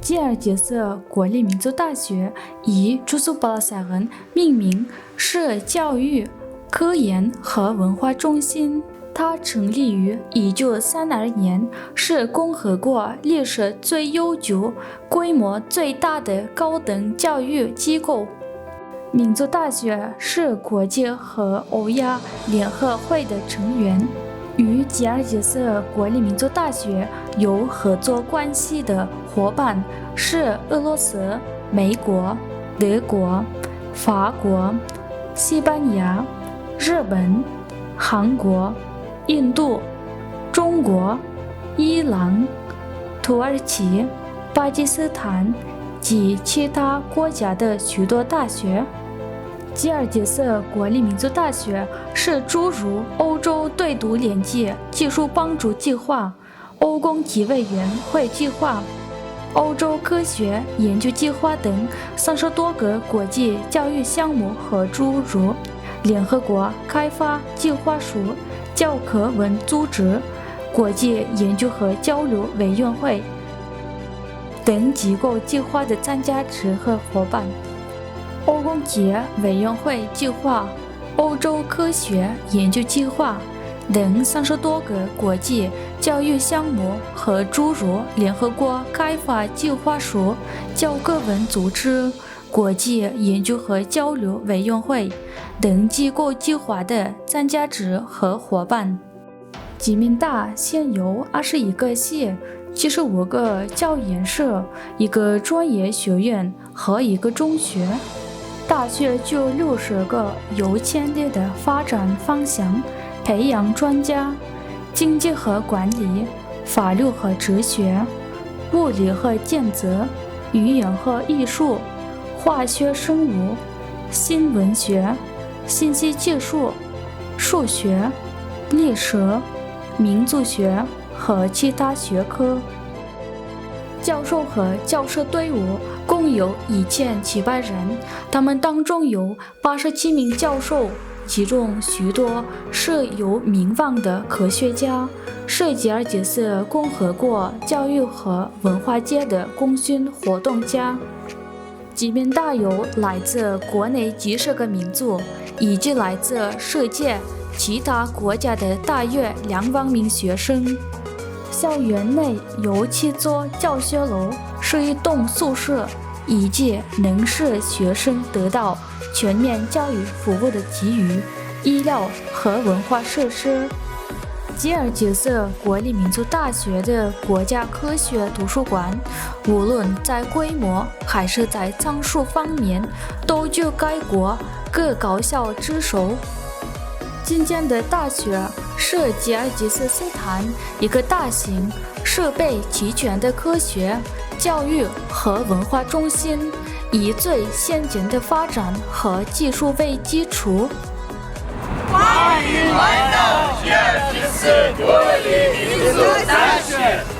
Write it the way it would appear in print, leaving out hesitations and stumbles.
吉尔吉斯国立民族大学以朱苏巴拉萨人命名，是教育、科研和文化中心。它成立于1932年，是共和国历史最悠久、规模最大的高等教育机构。民族大学是国际和欧亚联合会的成员。与吉尔吉斯国立民族大学有合作关系的伙伴是俄罗斯、美国、德国、法国、西班牙、日本、韩国、印度、中国、伊朗、土耳其、巴基斯坦及其他国家的许多大学。吉尔吉斯国立民族大学是诸如欧洲对独联际技术帮助计划、欧共体委员会计划、欧洲科学研究计划等30多个国际教育项目和诸如联合国开发计划署、教科文组织、国际研究和交流委员会等机构计划的参加者和伙伴。欧共体委员会计划、欧洲科学研究计划等30多个国际教育项目和诸如联合国开发计划署、教科文组织、国际研究和交流委员会等机构计划的参加者和伙伴。吉民大现有21个系、75个教研社、1个专业学院和1个中学。大学具有60个有潜力的发展方向，培养专家、经济和管理、法律和哲学、物理和建筑、语言和艺术、化学生物、新闻学、信息技术、数学、历史、民族学和其他学科。教授和教师队伍共有1700人，他们当中有87名教授，其中许多是有名望的科学家，是吉尔吉斯共和国教育和文化界的功勋活动家。吉民大有来自国内几十个民族，以及来自世界其他国家的大约2万名学生。校园内有7座教学楼，是1栋宿舍，以及能使学生得到全面教育服务的体育、医疗和文化设施。吉尔吉斯国立民族大学的国家科学图书馆，无论在规模还是在藏书方面，都居该国各高校之首。今天的大学是吉尔吉斯斯坦一个大型、设备齐全的科学、教育和文化中心，以最先进的发展和技术为基础。欢迎来到吉尔吉斯国立民族大学。